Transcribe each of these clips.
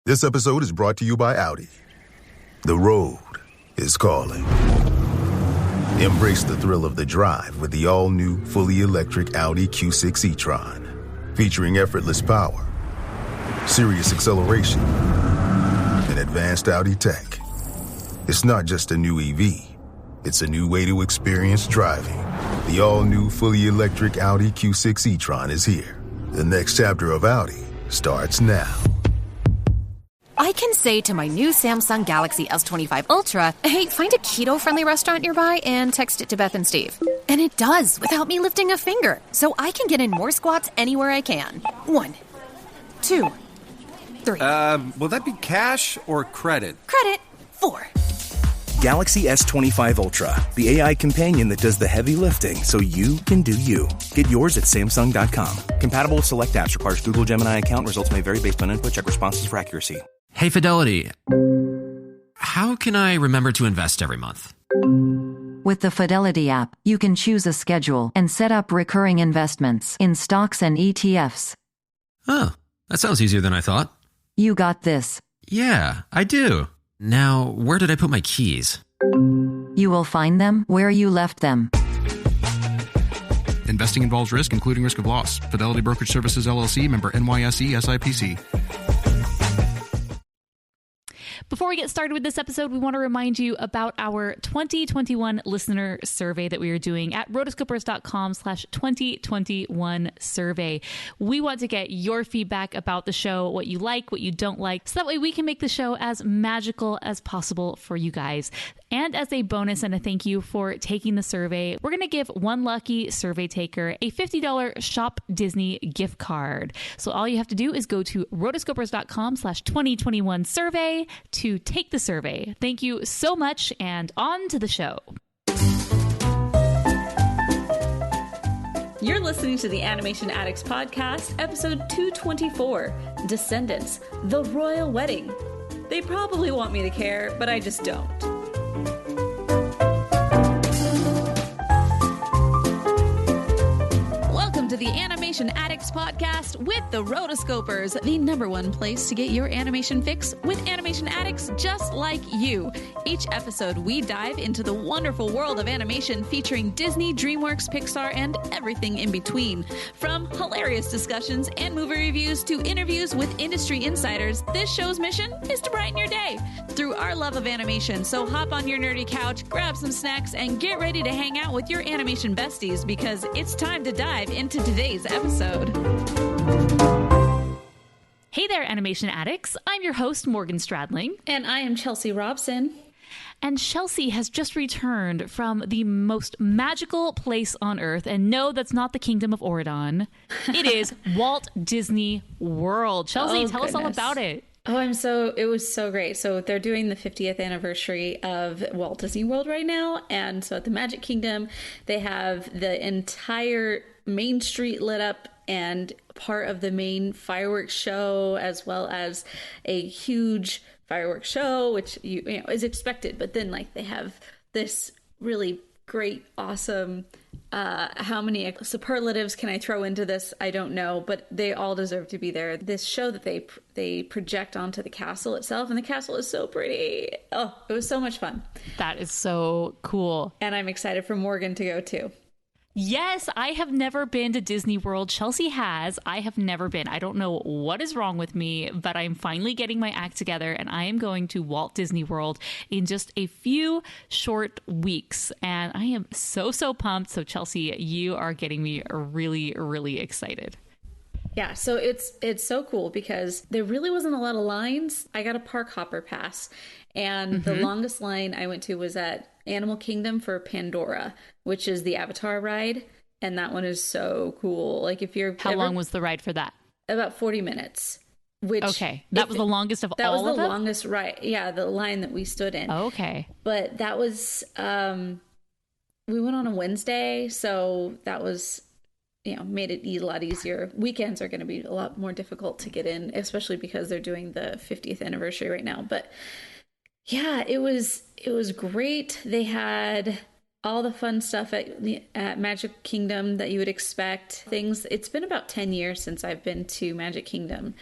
This episode is brought to you by Audi. The road is calling. Embrace the thrill of the drive with the all-new, fully electric Audi Q6 e-tron. Featuring effortless power, serious acceleration, and advanced Audi tech. It's not just a new EV. It's a new way to experience driving. The all-new, fully electric Audi Q6 e-tron is here. The next chapter of Audi starts now. I can say to my new Samsung Galaxy S25 Ultra, hey, find a keto-friendly restaurant nearby and text it to Beth and Steve. And it does, without me lifting a finger. So I can get in more squats anywhere I can. 1, 2, 3. Will that be cash or credit? Credit. 4. Galaxy S25 Ultra, the AI companion that does the heavy lifting so you can do you. Get yours at Samsung.com. Compatible with select apps. Requires Google Gemini account. Results may vary based on input. Check responses for accuracy. Hey, Fidelity. How can I remember to invest every month? With the Fidelity app, you can choose a schedule and set up recurring investments in stocks and ETFs. Oh, that sounds easier than I thought. You got this. Yeah, I do. Now, where did I put my keys? You will find them where you left them. Investing involves risk, including risk of loss. Fidelity Brokerage Services, LLC, member NYSE, SIPC. Before we get started with this episode, we want to remind you about our 2021 listener survey that we are doing at rotoscopers.com/2021 survey. We want to get your feedback about the show, what you like, what you don't like, so that way we can make the show as magical as possible for you guys. And as a bonus and a thank you for taking the survey, we're going to give one lucky survey taker a $50 Shop Disney gift card. So all you have to do is go to rotoscopers.com/2021 survey to take the survey. Thank you so much, and on to the show. You're listening to the Animation Addicts Podcast, episode 224, Descendants, The Royal Wedding. They probably want me to care, but I just don't. Welcome to the Animation Addicts Podcast with the Rotoscopers, the #1 place to get your animation fix with animation addicts just like you. Each episode, we dive into the wonderful world of animation featuring Disney, DreamWorks, Pixar, and everything in between. From hilarious discussions and movie reviews to interviews with industry insiders, this show's mission is to brighten your day through our love of animation. So hop on your nerdy couch, grab some snacks, and get ready to hang out with your animation besties because it's time to dive into today's episode. Hey there, animation addicts. I'm your host, Morgan Stradling. And I am Chelsea Robson. And Chelsea has just returned from the most magical place on earth. And no, that's not the Kingdom of Oregon. It is Walt Disney World. Chelsea, tell us all about it. It was so great. So they're doing the 50th anniversary of Walt Disney World right now. And so at the Magic Kingdom, they have the entire Main Street lit up and part of the main fireworks show, as well as a huge fireworks show, which you know is expected. But then like they have this really great, awesome, how many superlatives can I throw into this? I don't know, but they all deserve to be there. This show that they project onto the castle itself, and the castle is so pretty. Oh, it was so much fun. That is so cool. And I'm excited for Morgan to go too. Yes, I have never been to Disney World. Chelsea has. I have never been. I don't know what is wrong with me, but I'm finally getting my act together, and I am going to Walt Disney World in just a few short weeks. And I am so pumped. So Chelsea, you are getting me really, really excited. Yeah, so it's so cool because there really wasn't a lot of lines. I got a park hopper pass, and the longest line I went to was at Animal Kingdom for Pandora, which is the Avatar ride, and that one is so cool. Like if you're How long was the ride for that? About 40 minutes. Which okay, that was the longest of all of them? That was the longest ride. Yeah, the line that we stood in. Okay. But that was we went on a Wednesday, so that was made it a lot easier. Weekends are going to be a lot more difficult to get in, especially because they're doing the 50th anniversary right now. But yeah, it was great. They had all the fun stuff at Magic Kingdom that you would expect. It's been about 10 years since I've been to Magic Kingdom.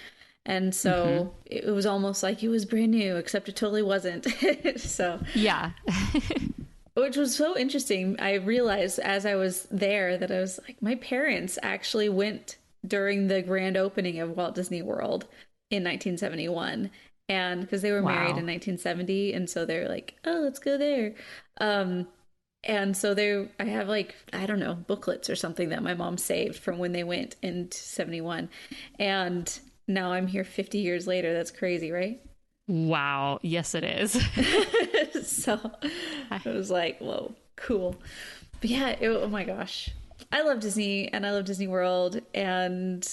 And so it was almost like it was brand new, except it totally wasn't. So yeah. Which was so interesting. I realized as I was there that I was like, my parents actually went during the grand opening of Walt Disney World in 1971. And because they were married in 1970. And so they're like, oh, let's go there. And so I have like, I don't know, booklets or something that my mom saved from when they went in 71. And now I'm here 50 years later. That's crazy, right? Wow. Yes, it is. So it was like, whoa, cool. But yeah, oh my gosh. I love Disney and I love Disney World, and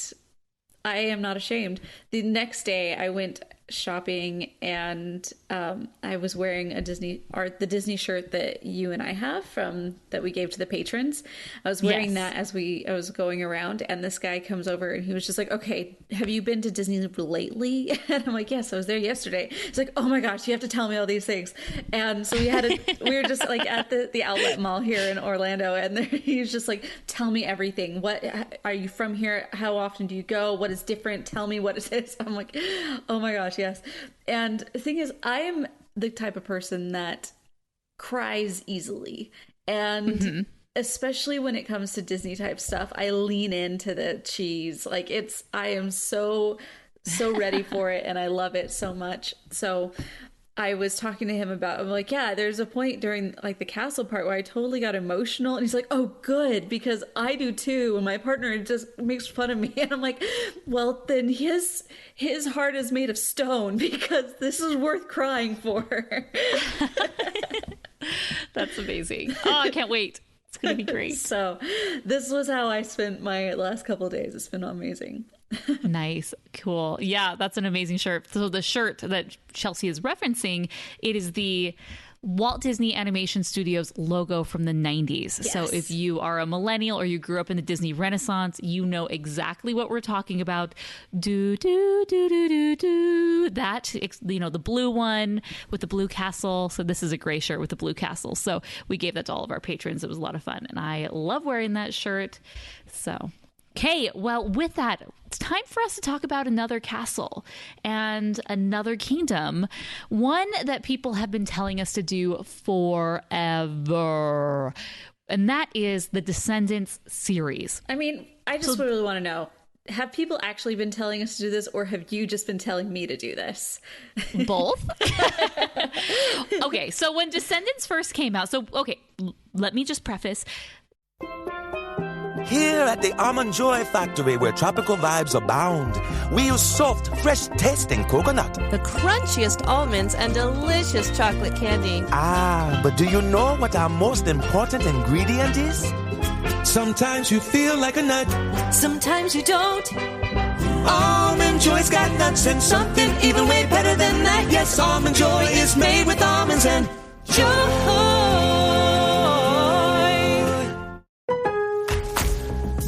I am not ashamed. The next day I went shopping, and I was wearing the Disney shirt that you and I have that we gave to the patrons. I was wearing that as I was going around, and this guy comes over and he was just like, okay, have you been to Disney lately? And I'm like, yes, I was there yesterday. He's like, oh my gosh, you have to tell me all these things. And so we were just like at the outlet mall here in Orlando, and he was just like, tell me everything. What are you from here? How often do you go? What is different? Tell me what it is. I'm like, oh my gosh, yes. And the thing is, I am the type of person that cries easily, and especially when it comes to Disney type stuff, I lean into the cheese. Like I am so ready for it, and I love it so much. So I was talking to him I'm like, yeah, there's a point during like the castle part where I totally got emotional, and he's like, oh good, because I do too, and my partner just makes fun of me. And I'm like, well then his heart is made of stone, because this is worth crying for. That's amazing. Oh, I can't wait. It's gonna be great. So this was how I spent my last couple of days. It's been amazing. Nice. Cool. Yeah, that's an amazing shirt. So the shirt that Chelsea is referencing, it is the Walt Disney Animation Studios logo from the 90s. Yes. So if you are a millennial or you grew up in the Disney Renaissance, you know exactly what we're talking about. Do, do, do, do, do, do. That, you know, the blue one with the blue castle. So this is a gray shirt with the blue castle. So we gave that to all of our patrons. It was a lot of fun, and I love wearing that shirt. So... okay, well, with that, it's time for us to talk about another castle and another kingdom, one that people have been telling us to do forever, and that is the Descendants series. I mean, I just really want to know, have people actually been telling us to do this, or have you just been telling me to do this? Both. Okay, so when Descendants first came out, let me just preface. Here at the Almond Joy Factory, where tropical vibes abound, we use soft, fresh-tasting coconut, the crunchiest almonds, and delicious chocolate candy. Ah, but do you know what our most important ingredient is? Sometimes you feel like a nut, sometimes you don't. Almond Joy's got nuts and something even way better than that. Yes, Almond Joy is made with almonds and joy.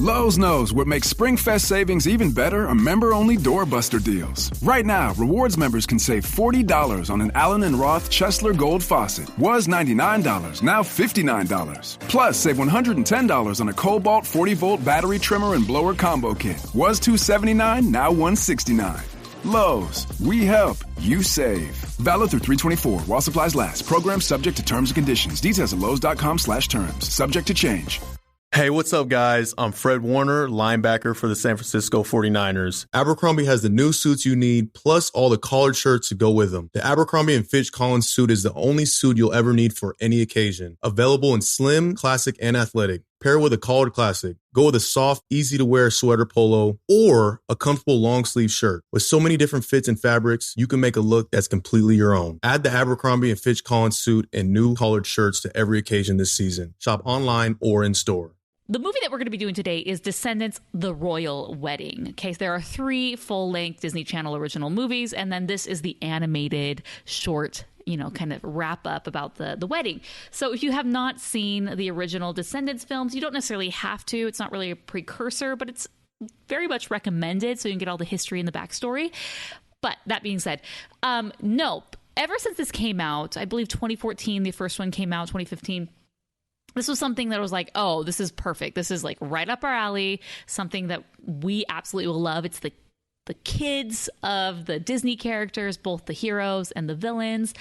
Lowe's knows what makes SpringFest savings even better are member-only doorbuster deals. Right now, rewards members can save $40 on an Allen & Roth Chesler Gold faucet. Was $99, now $59. Plus, save $110 on a Cobalt 40-volt battery trimmer and blower combo kit. Was $279, now $169. Lowe's, we help, you save. Valid through 3/24 while supplies last. Program subject to terms and conditions. Details at lowes.com/terms. Subject to change. Hey, what's up, guys? I'm Fred Warner, linebacker for the San Francisco 49ers. Abercrombie has the new suits you need, plus all the collared shirts to go with them. The Abercrombie & Fitch Collins suit is the only suit you'll ever need for any occasion. Available in slim, classic, and athletic. Pair with a collared classic. Go with a soft, easy-to-wear sweater polo or a comfortable long-sleeve shirt. With so many different fits and fabrics, you can make a look that's completely your own. Add the Abercrombie & Fitch Collins suit and new collared shirts to every occasion this season. Shop online or in store. The movie that we're going to be doing today is Descendants: The Royal Wedding. Okay, so there are 3 full-length Disney Channel original movies, and then this is the animated short, kind of wrap up about the wedding. So if you have not seen the original Descendants films, you don't necessarily have to. It's not really a precursor, but it's very much recommended so you can get all the history and the backstory. But that being said, nope. Ever since this came out, I believe 2014, the first one came out, 2015, this was something that was like, oh, this is perfect. This is like right up our alley, something that we absolutely will love. It's the kids of the Disney characters, both the heroes and the villains.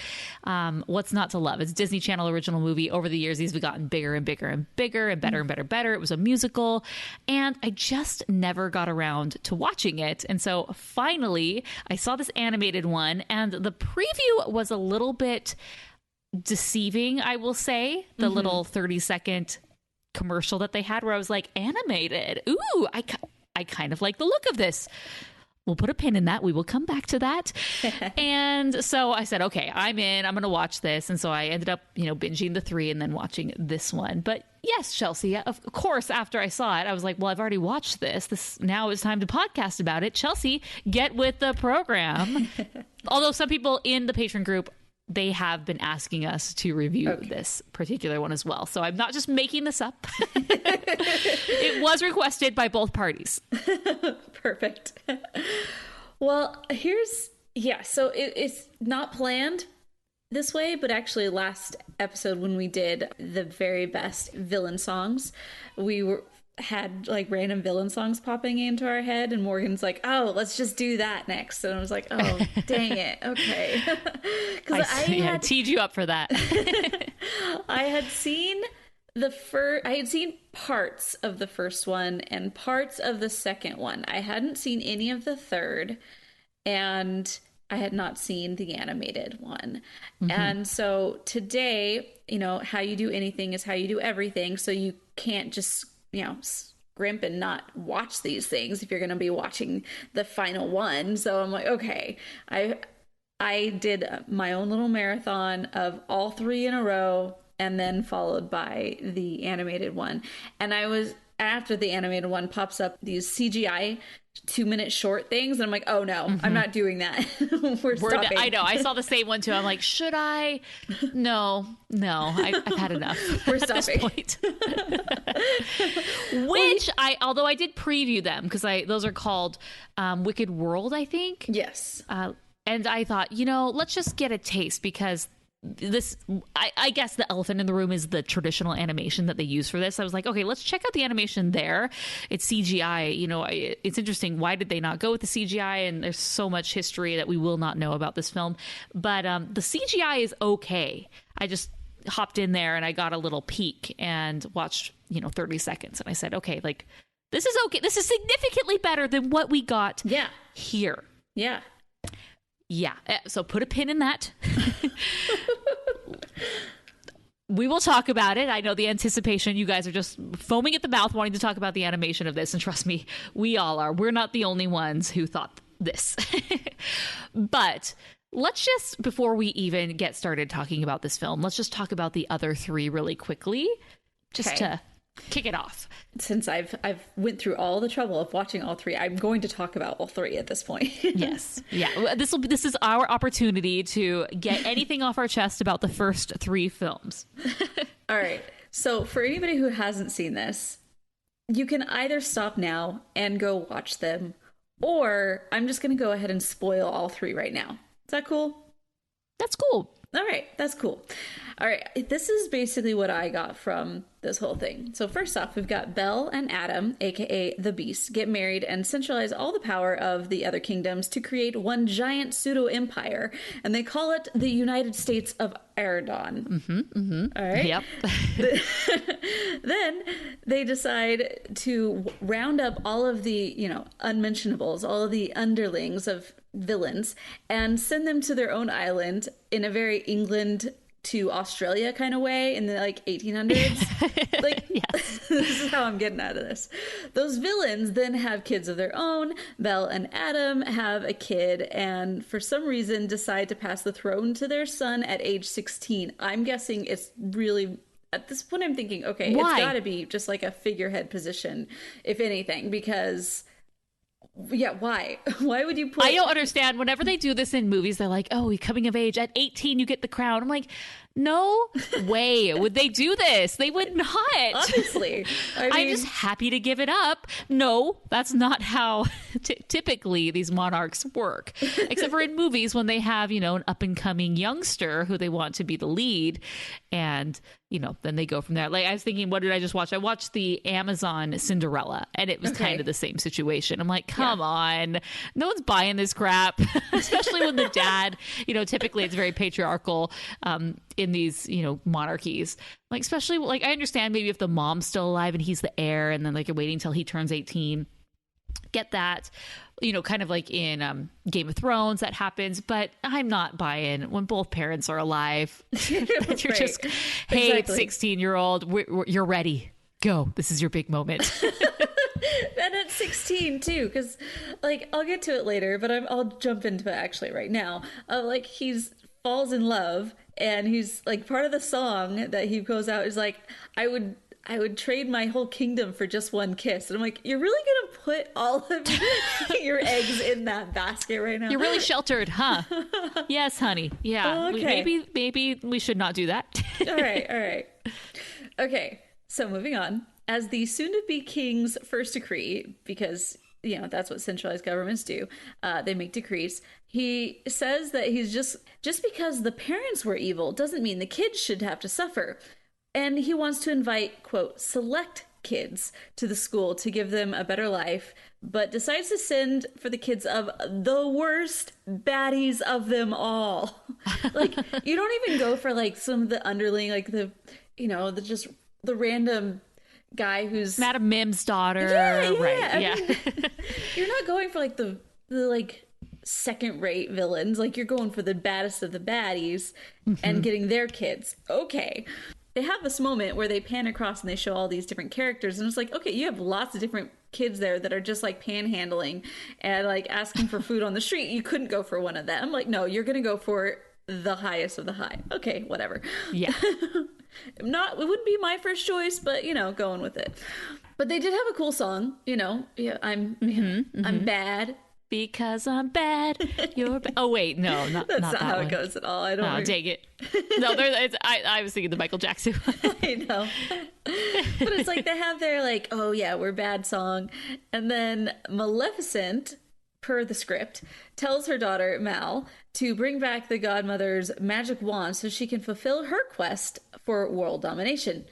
What's not to love? It's a Disney Channel original movie. Over the years, these have gotten bigger and bigger and bigger and better and better and better. It was a musical, and I just never got around to watching it. And so finally, I saw this animated one, and the preview was a little bit deceiving, I will say. The little 30-second commercial that they had where I was like, animated. Ooh, I kind of like the look of this. We'll put a pin in that. We will come back to that. And so I said, okay, I'm in. I'm going to watch this. And so I ended up, binging the 3 and then watching this one. But yes, Chelsea, of course, after I saw it, I was like, well, I've already watched this. Now it's time to podcast about it. Chelsea, get with the program. Although some people in the patron group, they have been asking us to review this particular one as well. So I'm not just making this up. It was requested by both parties. Perfect. Well, so it's not planned this way, but actually last episode when we did the very best villain songs, we had like random villain songs popping into our head, and Morgan's like, oh, let's just do that next. And I was like, oh, dang it. Okay. Because I teed you up for that. I had seen parts of the first one and parts of the second one. I hadn't seen any of the third, and I had not seen the animated one. And so today, how you do anything is how you do everything. So you can't just scrimp and not watch these things if you're going to be watching the final one. So I'm like, okay, I did my own little marathon of all 3 in a row, and then followed by the animated one. And after the animated one pops up these CGI 2-minute short things, and I'm like, oh no, I'm not doing that. We're stopping. I know. I saw the same one too. I'm like, should I? No, I've had enough. We're at stopping. This point. Which although I did preview them because those are called Wicked World, I think. Yes. And I thought, let's just get a taste, because I guess the elephant in the room is the traditional animation that they use for this. I was like, okay, let's check out the animation there. It's CGI. It's interesting. Why did they not go with the CGI? And there's so much history that we will not know about this film. But the CGI is okay. I just hopped in there and I got a little peek and watched, 30 seconds. And I said, okay, like, this is okay. This is significantly better than what we got here. Yeah. Yeah. So put a pin in that. We will talk about it. I know the anticipation. You guys are just foaming at the mouth wanting to talk about the animation of this. And trust me, we all are. We're not the only ones who thought this. But let's just, before we even get started talking about this film, let's just talk about the other 3 really quickly, just to kick it off. Since I've went through all the trouble of watching all 3, I'm going to talk about all 3 at this point. Yes. Yeah. This is our opportunity to get anything off our chest about the first 3 films. All right. So for anybody who hasn't seen this, you can either stop now and go watch them, or I'm just going to go ahead and spoil all 3 right now. Is that cool? That's cool. All right. That's cool. All right. This is basically what I got from this whole thing. So first off, we've got Belle and Adam, aka the Beast, get married and centralize all the power of the other kingdoms to create one giant pseudo-empire, and they call it the United States of Aragon. All right. Yep. Then they decide to round up all of the, unmentionables, all of the underlings of villains, and send them to their own island in a very England to Australia kind of way in the 1800s. This is how I'm getting out of this. Those villains then have kids of their own. Belle and Adam have a kid, and for some reason decide to pass the throne to their son at age 16. I'm guessing it's really, at this point I'm thinking, okay, why? It's got to be just like a figurehead position, if anything, because why would you put... I don't understand. Whenever they do this in movies, they're like, oh, you're coming of age at 18 you get the crown. I'm like, No way would they do this. They would not. Obviously. I'm just happy to give it up. No, that's not how typically these monarchs work. Except for in movies when they have, an up-and-coming youngster who they want to be the lead. And, then they go from there. Like, I was thinking, what did I just watch? I watched the Amazon Cinderella, and it was kind of the same situation. I'm like, come on. No one's buying this crap, especially when the dad, typically it's very patriarchal in these, monarchies. Like, especially, like, I understand maybe if the mom's still alive and he's the heir, and then, like, you're waiting until he turns 18. Get that, kind of like in Game of Thrones that happens, but I'm not buying when both parents are alive. You're just, hey, exactly. 16-year-old, you're ready. Go. This is your big moment. And at 16 too, because like I'll get to it later, but I'll jump into it actually right now. Like he's falls in love, and he's like part of the song that he goes out is like, I would trade my whole kingdom for just one kiss. And I'm like, you're really going to put all of your eggs in that basket right now? You're really sheltered, huh? Yes, honey. Yeah. Okay. Maybe we should not do that. All right. Okay. So moving on. As the soon-to-be king's first decree, because, that's what centralized governments do. They make decrees. He says that he's just because the parents were evil doesn't mean the kids should have to suffer. And he wants to invite, quote, select kids to the school to give them a better life, but decides to send for the kids of the worst baddies of them all. Like, you don't even go for, like, some of the underling, like, the random guy who's... Madam Mim's daughter. Yeah. Right, I mean, you're not going for, like, the like, second-rate villains. Like, you're going for the baddest of the baddies and getting their kids. Okay. They have this moment where they pan across and they show all these different characters, and it's like, okay, you have lots of different kids there that are just like panhandling and like asking for food on the street. You couldn't go for one of them. Like, no, you're gonna go for the highest of the high. Okay, whatever. Yeah. It wouldn't be my first choice, but going with it. But they did have a cool song, I'm bad. Because I'm bad, you're bad. Oh, wait, no, not That's not not that how one. it goes at all. I don't take it. No, I was thinking the Michael Jackson one. I know. But it's like they have their, like, oh, yeah, we're bad song. And then Maleficent, per the script, tells her daughter, Mal, to bring back the godmother's magic wand so she can fulfill her quest for world domination.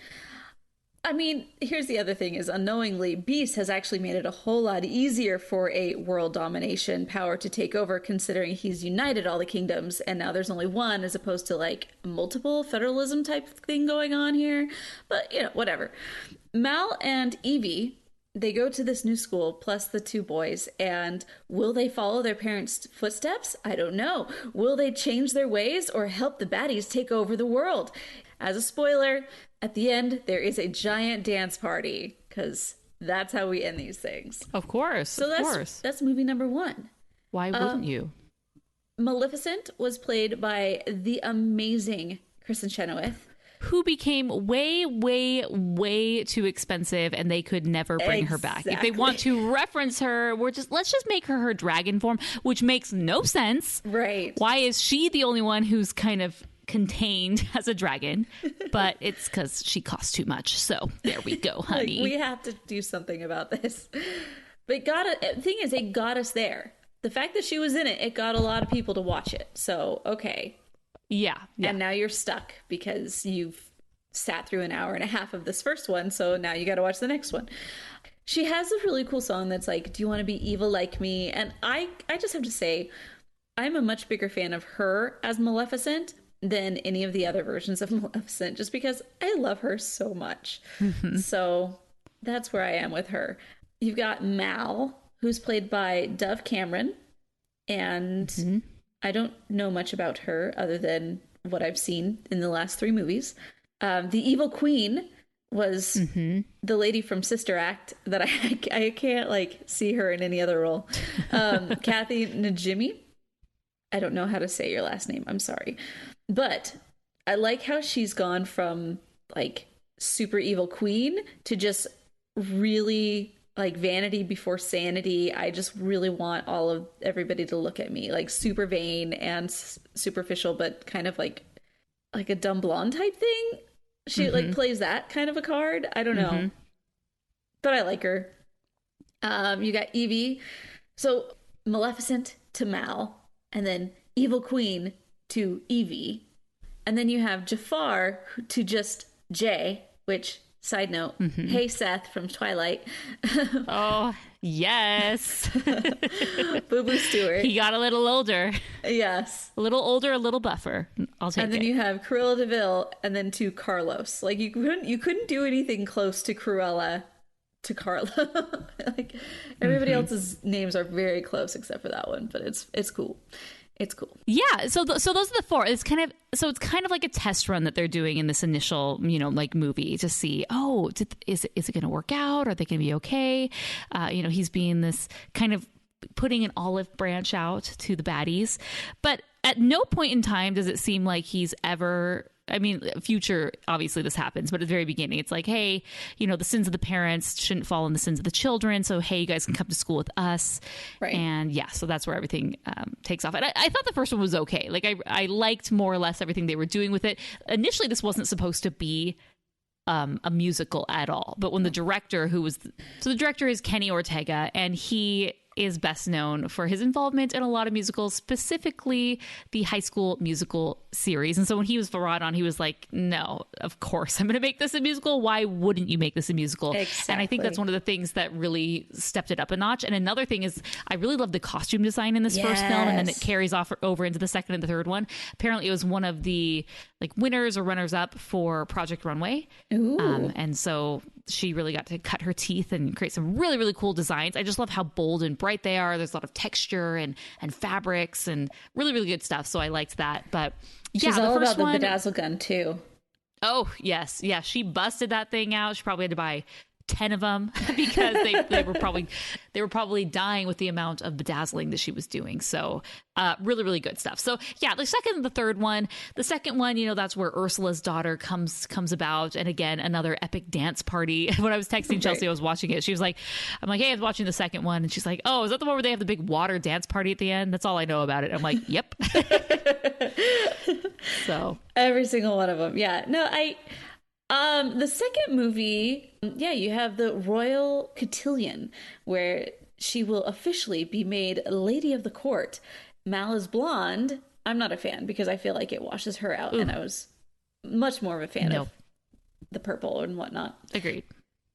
I mean, here's the other thing is, unknowingly, Beast has actually made it a whole lot easier for a world domination power to take over, considering he's united all the kingdoms, and now there's only one, as opposed to, like, multiple federalism type thing going on here. But, whatever. Mal and Evie, they go to this new school, plus the two boys, and will they follow their parents' footsteps? I don't know. Will they change their ways or help the baddies take over the world? As a spoiler, at the end, there is a giant dance party, because that's how we end these things. Of course. So that's movie number one. Why wouldn't you? Maleficent was played by the amazing Kristen Chenoweth, who became way, way, way too expensive, and they could never bring her back. If they want to reference her, let's just make her dragon form, which makes no sense. Right. Why is she the only one who's kind of contained as a dragon? But it's because she costs too much. So there we go, honey. Like, we have to do something about this. But the thing is, it got us there. The fact that she was in it got a lot of people to watch it. So, okay. Yeah. And now you're stuck because you've sat through an hour and a half of this first one. So now you got to watch the next one. She has a really cool song that's like, do you want to be evil like me? And I just have to say, I'm a much bigger fan of her as Maleficent than any of the other versions of Maleficent, just because I love her so much. So that's where I am with her. You've got Mal, who's played by Dove Cameron, and I don't know much about her other than what I've seen in the last 3 movies. The evil queen was the lady from Sister Act that I can't like see her in any other role. Kathy Najimy. I don't know how to say your last name. I'm sorry. But I like how she's gone from like super evil queen to just really like vanity before sanity. I just really want everybody to look at me like super vain and superficial, but kind of like like a dumb blonde type thing. She like plays that kind of a card. I don't know. But I like her. You got Evie. So Maleficent to Mal, and then Evil Queen to Evie. And then you have Jafar to just Jay, which, side note, hey Seth from Twilight. Oh, yes. Boo Boo Stewart. He got a little older. Yes. A little older, a little buffer. I'll take it. And then you have Cruella de Vil, and then to Carlos. Like, you couldn't do anything close to Cruella to Carla. Like, everybody else's names are very close except for that one, but it's cool. It's cool. Yeah. So those are the four. It's kind of like a test run that they're doing in this initial, like movie to see, is it going to work out? Are they going to be okay? He's being this kind of putting an olive branch out to the baddies, but at no point in time does it seem like he's ever, future, obviously this happens, but at the very beginning, it's like, hey, the sins of the parents shouldn't fall in the sins of the children. So, hey, you guys can come to school with us. Right. And yeah, so that's where everything takes off. And I thought the first one was okay. Like, I liked more or less everything they were doing with it. Initially, this wasn't supposed to be a musical at all. But when the director the director is Kenny Ortega, and he is best known for his involvement in a lot of musicals, specifically the High School Musical series. And so when he was brought on, he was like, no, of course I'm going to make this a musical. Why wouldn't you make this a musical? Exactly. And I think that's one of the things that really stepped it up a notch. And another thing is, I really love the costume design in this first film, and then it carries off over into the second and the third one. Apparently it was one of the winners or runners up for Project Runway. Ooh. And so she really got to cut her teeth and create some really, really cool designs. I just love how bold and bright they are. There's a lot of texture and fabrics and really, really good stuff. So I liked that. But yeah, she's all about the bedazzle gun too. Oh, yes. Yeah, she busted that thing out. She probably had to buy 10 of them because they were probably dying with the amount of bedazzling that she was doing. So really, really good stuff. So yeah, the second and the third one. The second one, that's where Ursula's daughter comes about. And again, another epic dance party. When I was texting Chelsea, I was watching it. She was like, I'm like, hey, I was watching the second one. And she's like, oh, is that the one where they have the big water dance party at the end? That's all I know about it. I'm like, yep. So every single one of them. Yeah. No, the second movie, you have the Royal Cotillion, where she will officially be made Lady of the Court. Mal is blonde. I'm not a fan because I feel like it washes her out, and I was much more of a fan of the purple and whatnot. Agreed.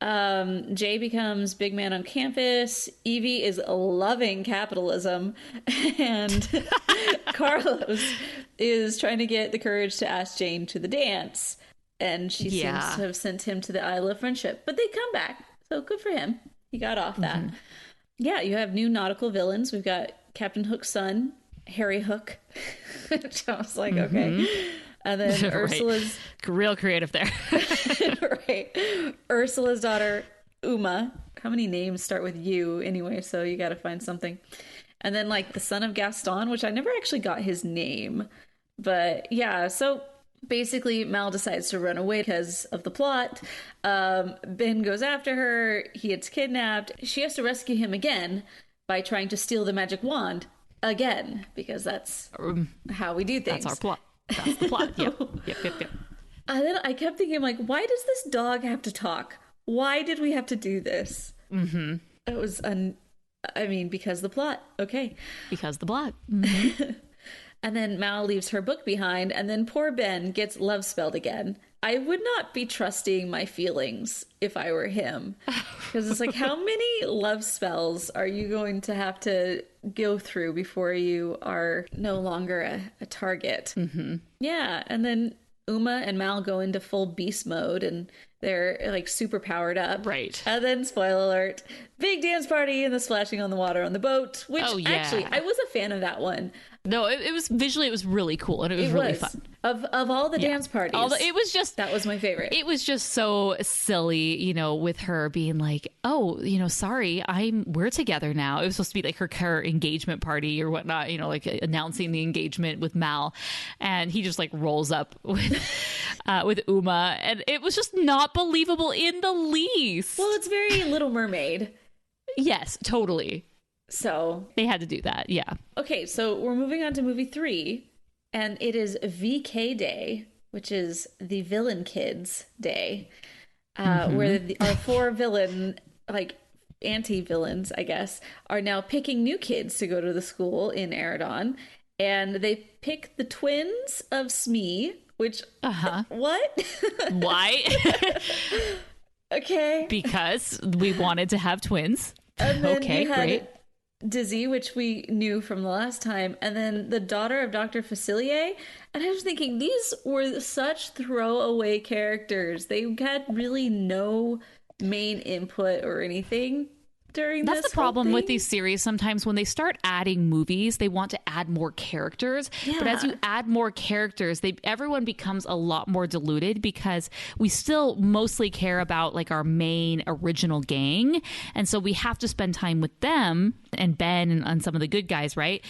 Jay becomes big man on campus. Evie is loving capitalism, and Carlos is trying to get the courage to ask Jane to the dance. And she seems to have sent him to the Isle of Friendship. But they come back. So good for him. He got off that. Yeah, you have new nautical villains. We've got Captain Hook's son, Harry Hook. Which I was like, okay. And then Ursula's... Real creative there. Right. Ursula's daughter, Uma. How many names start with U anyway? So you got to find something. And then the son of Gaston, which I never actually got his name. But yeah, so... basically, Mal decides to run away because of the plot. Ben goes after her. He gets kidnapped. She has to rescue him again by trying to steal the magic wand again, because that's how we do things. That's our plot. That's the plot. Yep. And then I kept thinking, why does this dog have to talk? Why did we have to do this? It was, because the plot. Okay. Because the plot. And then Mal leaves her book behind, and then poor Ben gets love spelled again. I would not be trusting my feelings if I were him. Because it's like, how many love spells are you going to have to go through before you are no longer a target? Yeah, and then Uma and Mal go into full beast mode, and they're super powered up. Right. And then, spoiler alert, big dance party and the splashing on the water on the boat, which actually, I was a fan of that one. No, it was visually, it was really cool, and it was really fun. Of all the dance parties, it was just, that was my favorite. It was just so silly, with her being like, oh, sorry, we're together now. It was supposed to be her engagement party or whatnot, announcing the engagement with Mal, and he just rolls up with Uma, and it was just not believable in the least. Well, it's very Little Mermaid. Yes, totally. So they had to do that. Yeah. Okay. So we're moving on to movie 3, and it is VK Day. which is the Villain Kids Day, where our 4 villain, like anti-villains, I guess, are now picking new kids to go to the school in Aradon, and they pick the twins of Smee, which what? Why? Okay. Because we wanted to have twins. And then okay, you had great. Dizzy, which we knew from the last time, and then the daughter of Dr. Facilier. And I was thinking, these were such throwaway characters. They had really no main input or anything during That's this the problem whole with thing. these series. Sometimes when they start adding movies, they want to add more characters. But as you add more characters, everyone becomes a lot more diluted, because we still mostly care about like our main original gang. And so we have to spend time with them and Ben and some of the good guys, right?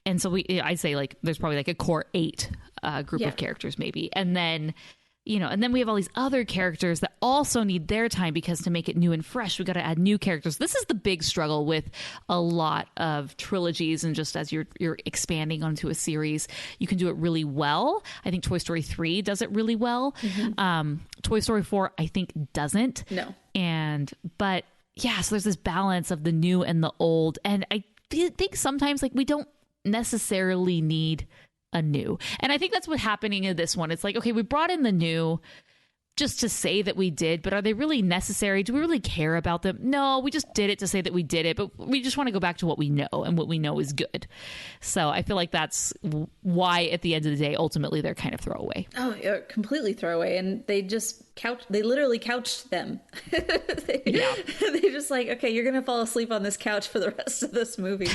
And so I'd say like there's probably like a core 8 group of characters maybe. And then and then we have all these other characters that also need their time, because to make it new and fresh, we got to add new characters. This is the big struggle with a lot of trilogies, and just as you're expanding onto a series, you can do it really well. I think Toy Story 3 does it really well. Toy Story 4, I think, doesn't. No. But yeah, so there's this balance of the new and the old. And I think sometimes like we don't necessarily need a new. And I think that's what's happening in this one. It's like, okay, we brought in the new just to say that we did, but are they really necessary? Do we really care about them? No, we just did it to say that we did it, but we just want to go back to what we know, and what we know is good. So I feel like that's why at the end of the day, ultimately they're kind of throwaway. Oh, yeah, completely throwaway. And they just they literally couched them. They just like, okay, you're going to fall asleep on this couch for the rest of this movie.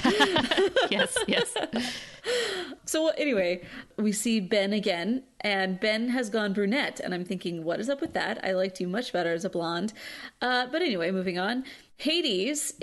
Yes. So anyway, we see Ben again, and Ben has gone brunette, and I'm thinking, what is up with that? I liked you much better as a blonde. But anyway, moving on. Hades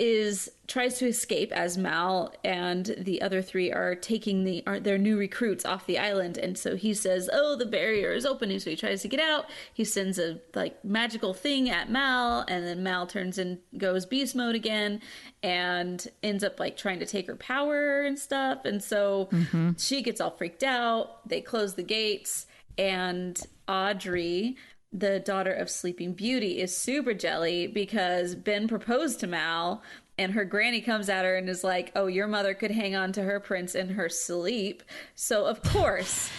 tries to escape as Mal and the other 3 are taking their new recruits off the island, and so he says, "Oh, the barrier is opening," so he tries to get out. He sends a magical thing at Mal, and then Mal turns and goes beast mode again, and ends up trying to take her power and stuff, and so she gets all freaked out. They close the gates, and Audrey, the daughter of Sleeping Beauty, is super jelly because Ben proposed to Mal, and her granny comes at her and is like, "Oh, your mother could hang on to her prince in her sleep." So of course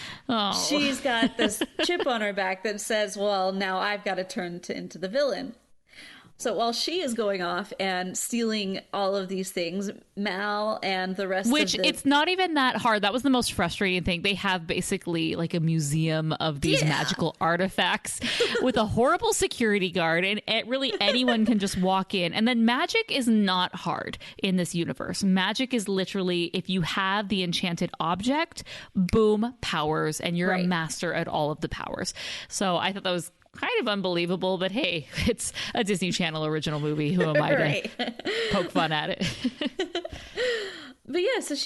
she's got this chip on her back that says, well, now I've got to turn into the villain. So while she is going off and stealing all of these things, Mal and the rest Which of the... it's not even that hard. That was the most frustrating thing. They have basically like a museum of these magical artifacts with a horrible security guard, and really anyone can just walk in. And then magic is not hard in this universe. Magic is literally, if you have the enchanted object, boom, powers, and you're a master at all of the powers. So I thought that was kind of unbelievable, but hey, it's a Disney Channel original movie. Who am I to poke fun at it? But yeah, so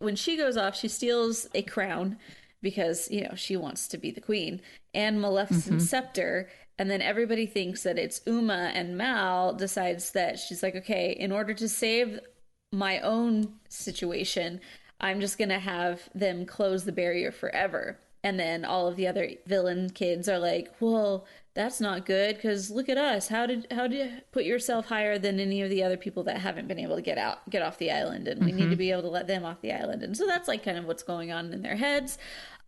when she goes off, she steals a crown because, she wants to be the queen, and Maleficent's scepter. And then everybody thinks that it's Uma, and Mal decides that she's like, okay, in order to save my own situation, I'm just going to have them close the barrier forever. And then all of the other villain kids are like, well, that's not good, because look at us. How did you put yourself higher than any of the other people that haven't been able to get off the island? And we need to be able to let them off the island. And so that's kind of what's going on in their heads.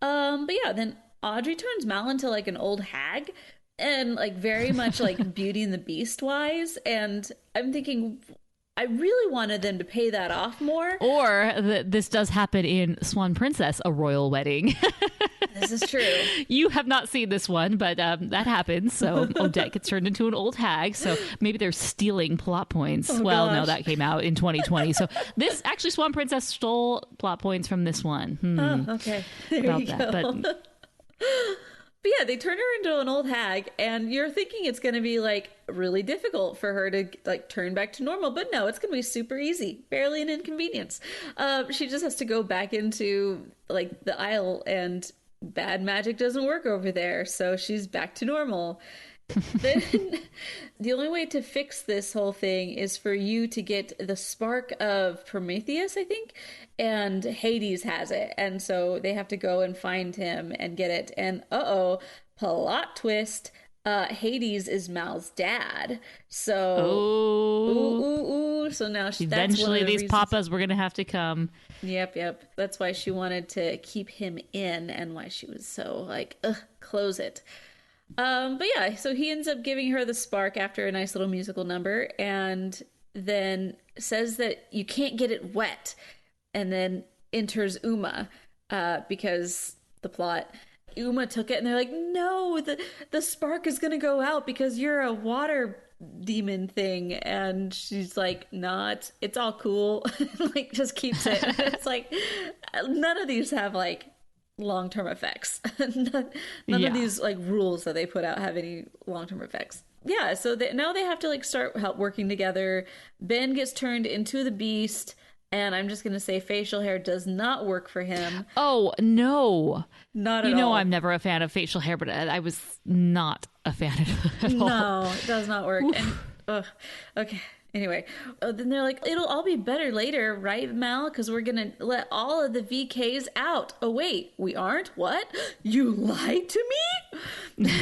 But yeah, then Audrey turns Mal into an old hag, and very much Beauty and the Beast wise. And I'm thinking, I really wanted them to pay that off more. Or this does happen in Swan Princess, A Royal Wedding. This is true. You have not seen this one, but that happens. So Odette gets turned into an old hag. So maybe they're stealing plot points. Oh, well, gosh. no, that came out in 2020. So this actually, Swan Princess stole plot points from this one. Oh, okay. There you go. But yeah, they turn her into an old hag, and you're thinking it's going to be really difficult for her to turn back to normal, but no, it's going to be super easy, barely an inconvenience. She just has to go back into the Isle, and bad magic doesn't work over there, so she's back to normal. Then the only way to fix this whole thing is for you to get the spark of Prometheus, I think, and Hades has it. And so they have to go and find him and get it. And plot twist, Hades is Mal's dad. So so now eventually these reasons. papas were gonna have to come. Yep. That's why she wanted to keep him in, and why she was so like, close it. But yeah, so he ends up giving her the spark after a nice little musical number, and then says that you can't get it wet, and then enters Uma, because the plot. Uma took it, and they're like, no, the spark is gonna go out because you're a water demon thing. And she's like, it's all cool. Like, just keeps it. It's like, none of these have like long-term effects. none of these like rules that they put out have any long-term effects. Yeah, so now they have to like start working together. Ben gets turned into the beast, and I'm just going to say facial hair does not work for him. Oh, no. Not at all. You know I'm never a fan of facial hair, but I was not a fan of it at all. No, it does not work. And okay. Anyway, then they're like, it'll all be better later, right, Mal? Because we're going to let all of the VKs out. Oh, wait, we aren't? What? You lied to me?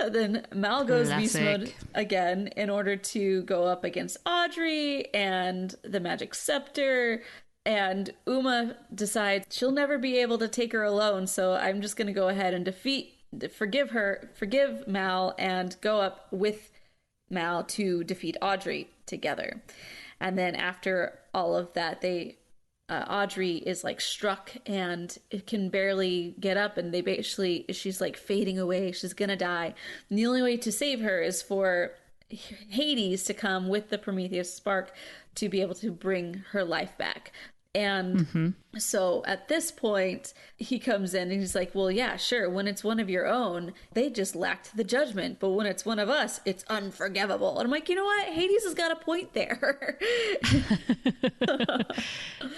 And then Mal goes beast mode again in order to go up against Audrey and the Magic Scepter. And Uma decides she'll never be able to take her alone, so I'm just going to go ahead and forgive Mal, and go up with Mal to defeat Audrey together. And then after all of that, Audrey is like struck and can barely get up, and she's like fading away. She's gonna die. And the only way to save her is for Hades to come with the Prometheus spark to be able to bring her life back. And so at this point, he comes in and he's like, well, yeah, sure. When it's one of your own, they just lacked the judgment. But when it's one of us, it's unforgivable. And I'm like, you know what? Hades has got a point there.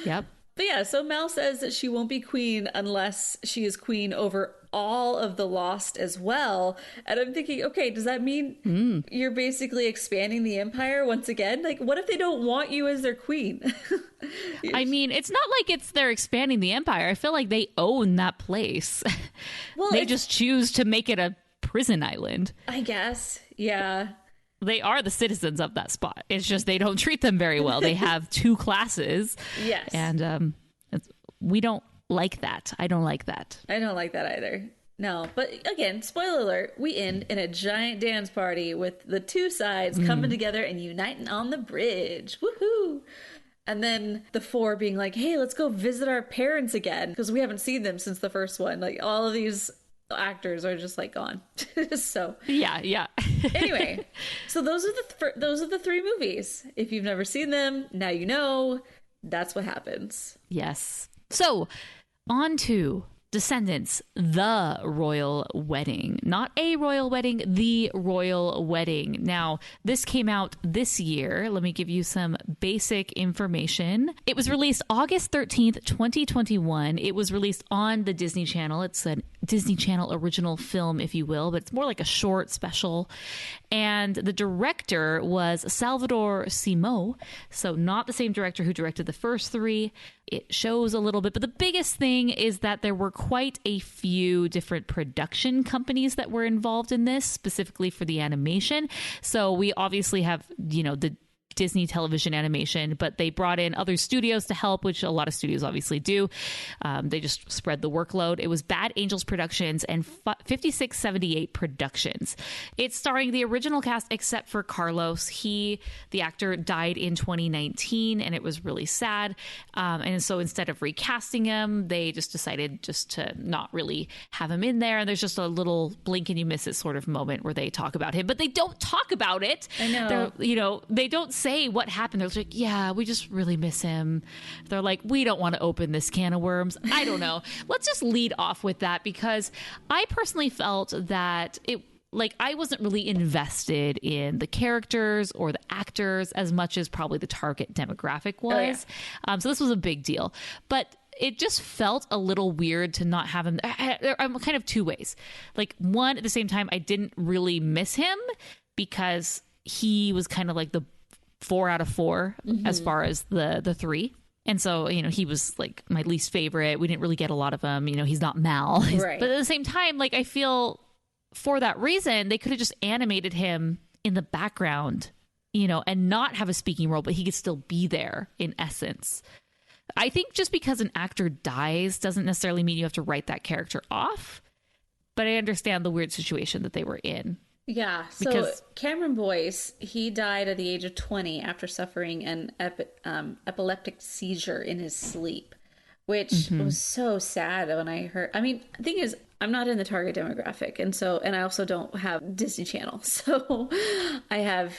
Yep. But yeah, so Mal says that she won't be queen unless she is queen over all of the lost as well. And I'm thinking, okay, does that mean you're basically expanding the empire once again? Like, what if they don't want you as their queen? I mean, it's not like they're expanding the empire. I feel like they own that place. Well, they just choose to make it a prison island. I guess. Yeah. They are the citizens of that spot. It's just they don't treat them very well. They have two classes. Yes. And we don't like that. I don't like that. I don't like that either. No. But again, spoiler alert, we end in a giant dance party with the two sides coming together and uniting on the bridge. Woohoo! And then the four being like, hey, let's go visit our parents again, because we haven't seen them since the first one. Like, all of these actors are just like gone. So yeah. Anyway, so those are the three movies. If you've never seen them, now you know. That's what happens. Yes. So on to Descendants, the royal wedding. Not a royal wedding, the royal wedding. Now, this came out this year. Let me give you some basic information. It was released August 13th, 2021. It was released on the Disney Channel. It's a Disney Channel original film, if you will, but it's more like a short special. And the director was Salvador Simo. So not the same director who directed the first three. It shows a little bit, but the biggest thing is that there were quite a few different production companies that were involved in this, specifically for the animation. So we obviously have, the Disney television animation, but they brought in other studios to help, which a lot of studios obviously do. They just spread the workload. It was Bad Angels Productions and 5678 Productions. It's starring the original cast except for Carlos. The actor, died in 2019, and it was really sad. And so instead of recasting him, they just decided just to not really have him in there. And there's just a little blink and you miss it sort of moment where they talk about him, but they don't talk about it. I know. They don't say what happened. They're like, yeah, we just really miss him. They're like, we don't want to open this can of worms. I don't know. Let's just lead off with that, because I personally felt that I wasn't really invested in the characters or the actors as much as probably the target demographic was. Oh, yeah. So this was a big deal. But it just felt a little weird to not have him. I'm kind of two ways. Like, one, at the same time, I didn't really miss him because he was kind of like the 4 out of 4 as far as the 3. And so, you know, he was like my least favorite. We didn't really get a lot of him. You know, he's not Mal. Right. But at the same time, like, I feel for that reason, they could have just animated him in the background, you know, and not have a speaking role, but he could still be there in essence. I think just because an actor dies doesn't necessarily mean you have to write that character off. But I understand the weird situation that they were in. Yeah, so Cameron Boyce, he died at the age of 20 after suffering an epileptic seizure in his sleep, which was so sad when I heard. I mean, the thing is, I'm not in the target demographic, and I also don't have Disney Channel, so I have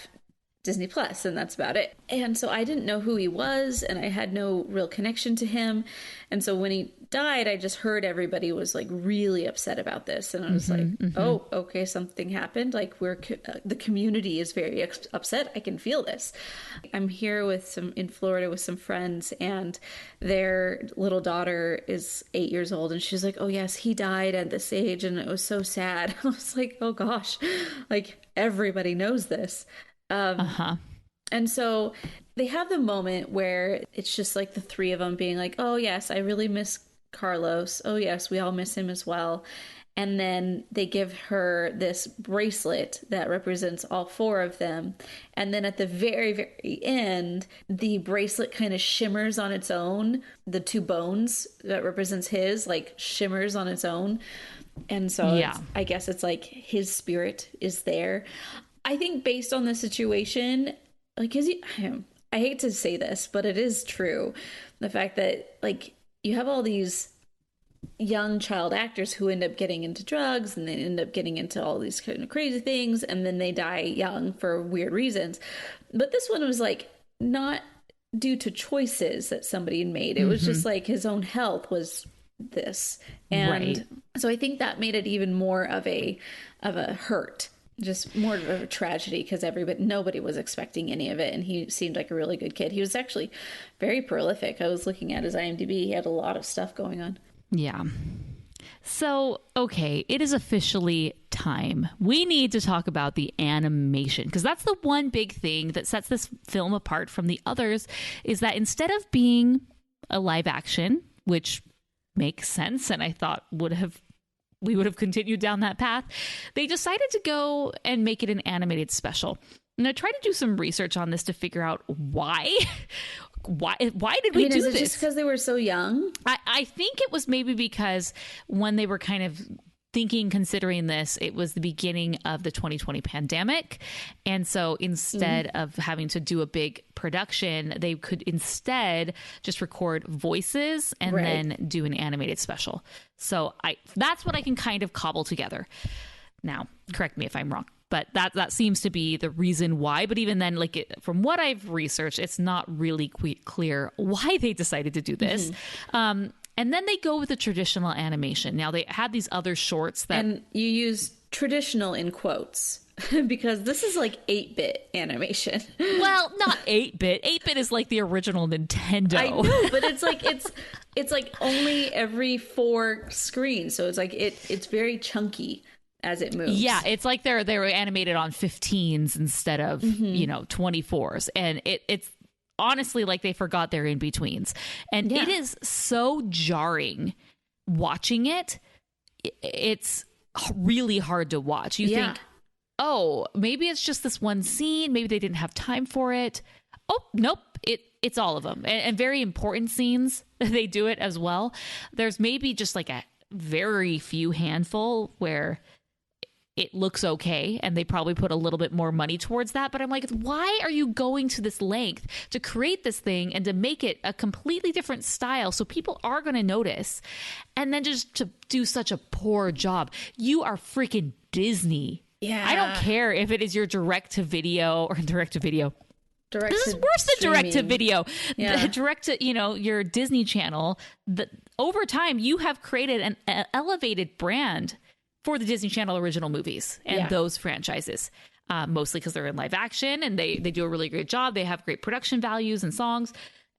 Disney Plus, and that's about it. And so I didn't know who he was, and I had no real connection to him. And so when he died, I just heard everybody was like really upset about this, and I was oh, okay, something happened. Like, the community is very upset. I can feel this. I'm here in Florida with some friends, and their little daughter is 8 years old, and she's like, oh yes, he died at this age, and it was so sad. I was like, oh gosh, like everybody knows this. And so they have the moment where it's just like the 3 of them being like, oh yes, I really miss Carlos. Oh yes, we all miss him as well. And then they give her this bracelet that represents all 4 of them. And then at the very, very end, the bracelet kind of shimmers on its own. The 2 bones that represents his, like, shimmers on its own. And so I guess it's like his spirit is there. I think based on the situation, like, I hate to say this, but it is true. The fact that, like, you have all these young child actors who end up getting into drugs, and they end up getting into all these kind of crazy things, and then they die young for weird reasons. But this one was like not due to choices that somebody had made. It was just like his own health was this. And so I think that made it even more of a hurt. Just more of a tragedy because nobody was expecting any of it, and he seemed like a really good kid. He was actually very prolific. I was looking at his IMDb. He had a lot of stuff going on. Yeah. So, okay, it is officially time. We need to talk about the animation, because that's the one big thing that sets this film apart from the others, is that instead of being a live action, which makes sense, and I thought we would have continued down that path, they decided to go and make it an animated special. And I tried to do some research on this to figure out why. Why did we do this? Is it just because they were so young? I think it was maybe because when they were kind of considering this, it was the beginning of the 2020 pandemic. And so instead of having to do a big production, they could instead just record voices and then do an animated special. So that's what I can kind of cobble together. Now, correct me if I'm wrong, but that seems to be the reason why. But even then, from what I've researched, it's not really clear why they decided to do this. And then they go with the traditional animation. Now, they had these other shorts that... And you use traditional in quotes because this is like 8-bit animation. Well, not 8-bit. 8-bit is like the original Nintendo. I know, but it's like it's like only every 4 screens. So it's like it's very chunky as it moves. Yeah, it's like they were animated on 15s instead of, 24s. And it's honestly like they forgot their in-betweens. And it is so jarring watching it. It's really hard to watch. You think, oh, maybe it's just this one scene. Maybe they didn't have time for it. Oh, nope. It's all of them. And very important scenes, they do it as well. There's maybe just like a very few handful where it looks okay, and they probably put a little bit more money towards that. But I'm like, why are you going to this length to create this thing and to make it a completely different style so people are going to notice, and then just to do such a poor job? You are freaking Disney. Yeah. I don't care if it is your direct-to-video or direct-to-video. This is worse than direct-to-video. Yeah. Direct to, your Disney Channel. Over time, you have created an elevated brand for the Disney Channel original movies and those franchises, mostly because they're in live action and they do a really great job. They have great production values and songs.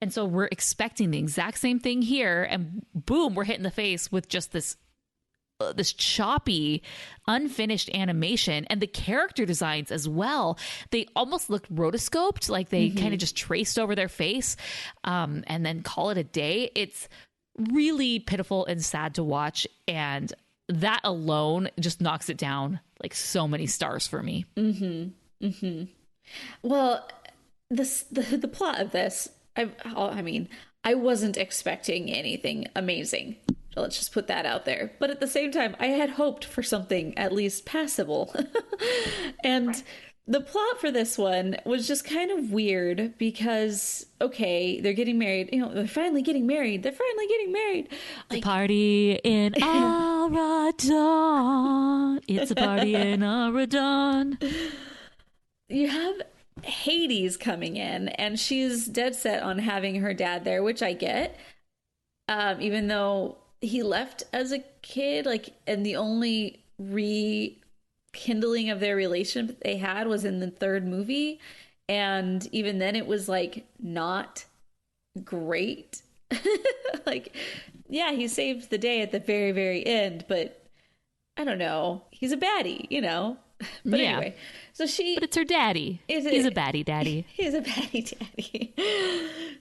And so we're expecting the exact same thing here. And boom, we're hit in the face with just this choppy, unfinished animation, and the character designs as well. They almost looked rotoscoped, like they kind of just traced over their face and then call it a day. It's really pitiful and sad to watch, and that alone just knocks it down like so many stars for me. Well, the plot of this, I mean, I wasn't expecting anything amazing. Let's just put that out there. But at the same time, I had hoped for something at least passable. And the plot for this one was just kind of weird because, okay, they're getting married. You know, they're finally getting married. The party in Aradon. It's a party in Aradon. You have Hades coming in, and she's dead set on having her dad there, which I get. Even though he left as a kid, like, and the only rekindling of their relationship they had was in the third movie, and even then it was like not great. Like, yeah, he saved the day at the very, very end, but I don't know, he's a baddie, you know. But anyway, so but it's her daddy. He's a baddie daddy. He's a baddie daddy.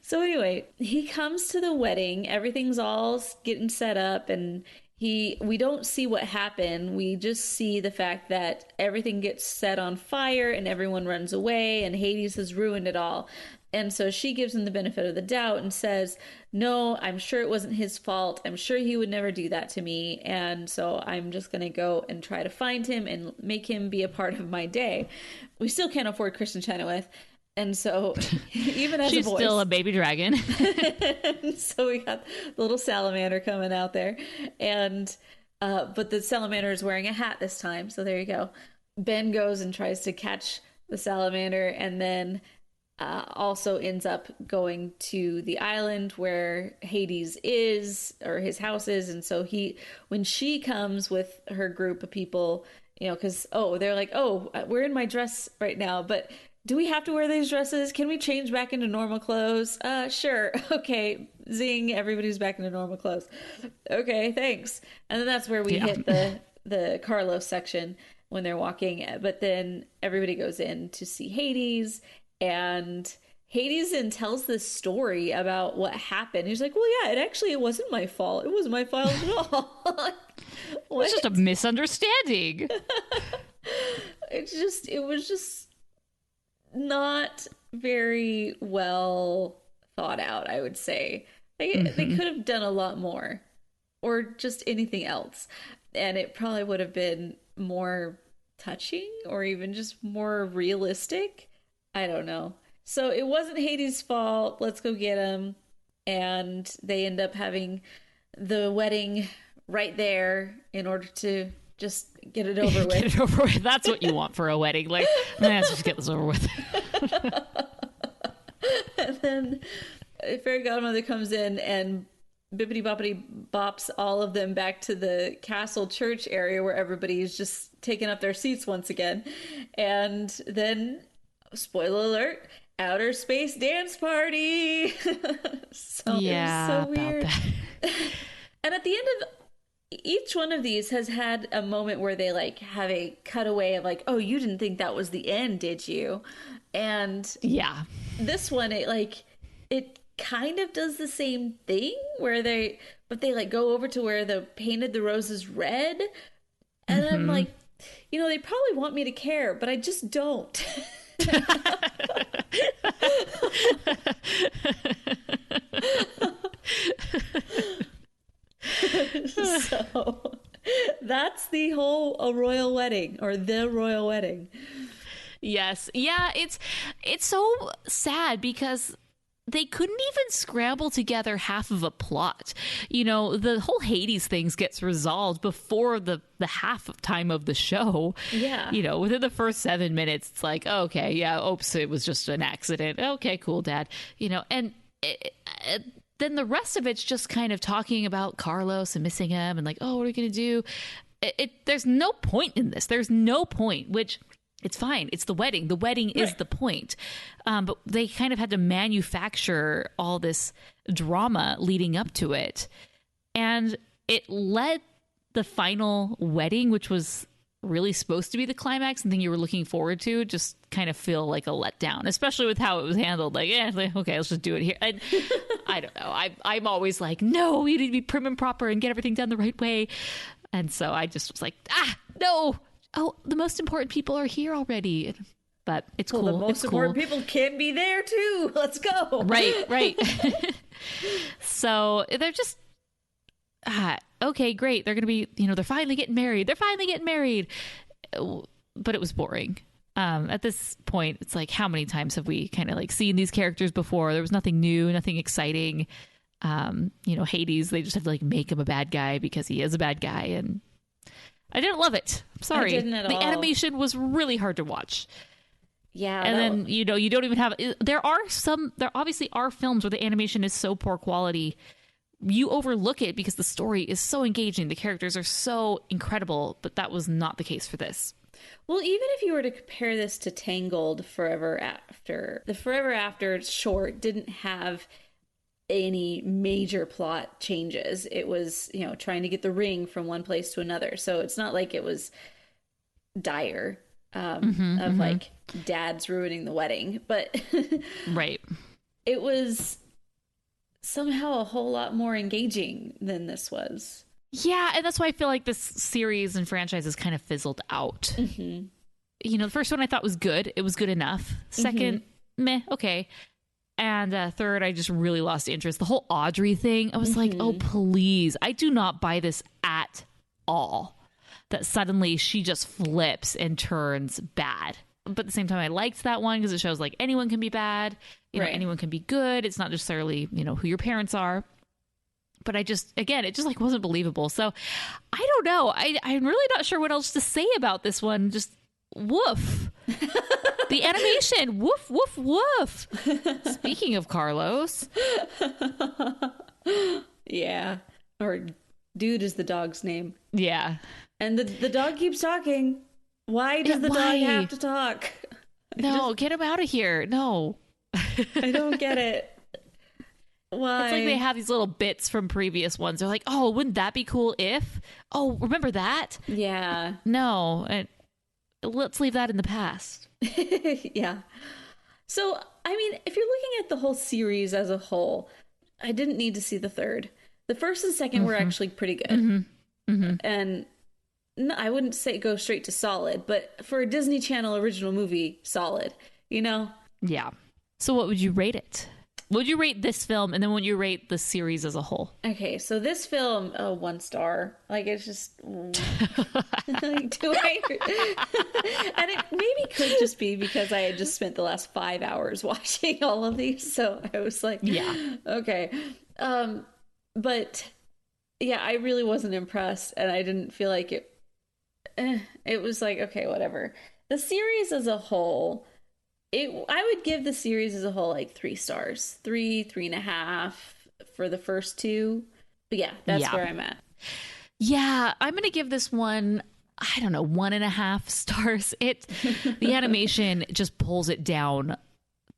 So anyway, he comes to the wedding. Everything's all getting set up, and we don't see what happened. We just see the fact that everything gets set on fire and everyone runs away, and Hades has ruined it all. And so she gives him the benefit of the doubt and says, no, I'm sure it wasn't his fault. I'm sure he would never do that to me. And so I'm just going to go and try to find him and make him be a part of my day. We still can't afford Kristen Chenoweth. And so even as she's a voice, still a baby dragon. So we got the little salamander coming out there. And but the salamander is wearing a hat this time. So there you go. Ben goes and tries to catch the salamander, and then also ends up going to the island where Hades is, or his house is. And so when she comes with her group of people, you know, because, they're like, we're in my dress right now, but do we have to wear these dresses? Can we change back into normal clothes? Sure. Okay. Zing. Everybody's back into normal clothes. Okay. Thanks. And then that's where we hit the Carlos section when they're walking. But then everybody goes in to see Hades. And Hades then tells this story about what happened. He's like, well, yeah, it wasn't my fault. It wasn't my fault at all. It was just a misunderstanding. It was just not very well thought out, I would say. They could have done a lot more, or just anything else. And it probably would have been more touching, or even just more realistic. I don't know. So it wasn't Hades' fault. Let's go get him. And they end up having the wedding right there in order to just get it over with. Get it over with. That's what you want for a wedding. Like, let's just get this over with. And then Fairy Godmother comes in and bippity boppity bops all of them back to the castle church area where everybody's just taking up their seats once again. And then, spoiler alert, outer space dance party. So yeah, it was so weird. And at the end of each one of these has had a moment where they like have a cutaway of like, oh, you didn't think that was the end, did you? And yeah, this one, it kind of does the same thing where they like go over to where the painted the roses red. And I'm like, you know, they probably want me to care, but I just don't. So that's the whole royal wedding, or the royal wedding. Yes. Yeah, it's so sad because they couldn't even scramble together half of a plot. You know, the whole Hades things gets resolved before the half of time of the show. Yeah. You know, within the first 7 minutes, it's like, okay, yeah, oops, it was just an accident. Okay, cool, Dad. You know, and then the rest of it's just kind of talking about Carlos and missing him and like, oh, what are we going to do? There's no point in this. There's no point, which It's fine. It's the wedding. The wedding is the point. But they kind of had to manufacture all this drama leading up to it. And it led the final wedding, which was really supposed to be the climax and thing you were looking forward to, just kind of feel like a letdown, especially with how it was handled. Like, okay, let's just do it here. And I don't know. I'm always like, no, you need to be prim and proper and get everything done the right way. And so I just was like, no. Oh, the most important people are here already. But it's cool. The most important people can be there too. Let's go. Right. So they're just, okay, great. They're going to be, they're finally getting married. But it was boring. At this point, it's like, how many times have we kind of like seen these characters before? There was nothing new, nothing exciting. Hades, they just have to like make him a bad guy because he is a bad guy. And I didn't love it. I'm sorry. I didn't at all. The animation was really hard to watch. Yeah. And then, you don't even have, there obviously are films where the animation is so poor quality. You overlook it because the story is so engaging. The characters are so incredible, but that was not the case for this. Well, even if you were to compare this to Tangled Forever After, the Forever After short didn't have any major plot changes. It was, trying to get the ring from one place to another. So it's not like it was dire like dads ruining the wedding, but right. It was somehow a whole lot more engaging than this was. Yeah, and that's why I feel like this series and franchise has kind of fizzled out. Mm-hmm. The first one I thought was good. It was good enough. Second, meh, okay. And third, I just really lost interest. The whole Audrey thing, I was like, oh, please. I do not buy this at all. That suddenly she just flips and turns bad. But at the same time, I liked that one because it shows like anyone can be bad. Anyone can be good. It's not necessarily, who your parents are. But it just like wasn't believable. So I don't know. I'm really not sure what else to say about this one. Just woof. The animation. Woof, woof, woof. Speaking of Carlos. Yeah. Or Dude is the dog's name. Yeah. And the dog keeps talking. Why does the dog have to talk? No, get him out of here. No. I don't get it. Why? It's like they have these little bits from previous ones. They're like, oh, wouldn't that be cool if? Oh, remember that? Yeah. No. Let's leave that in the past. Yeah. So, I mean, if you're looking at the whole series as a whole, I didn't need to see the third. The first and second were actually pretty good. And no, I wouldn't say go straight to solid, but for a Disney Channel original movie, solid, Yeah. So what would you rate it? Would you rate this film, and then would you rate the series as a whole? Okay, so this film, 1 star. Like, it's just... And it maybe could just be because I had just spent the last 5 hours watching all of these, so I was like, yeah, okay. But, yeah, I really wasn't impressed, and I didn't feel like it... It was like, okay, whatever. The series as a whole... I would give the series as a whole like 3 stars, 3.5 for the first 2. But yeah, that's where I'm at. Yeah, I'm going to give this one, I don't know, 1.5 stars. The animation just pulls it down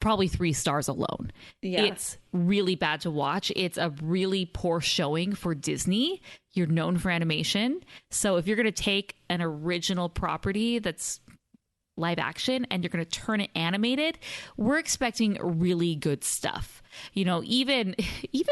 probably 3 stars alone. Yeah. It's really bad to watch. It's a really poor showing for Disney. You're known for animation. So if you're going to take an original property that's live action and you're going to turn it animated, we're expecting really good stuff. Even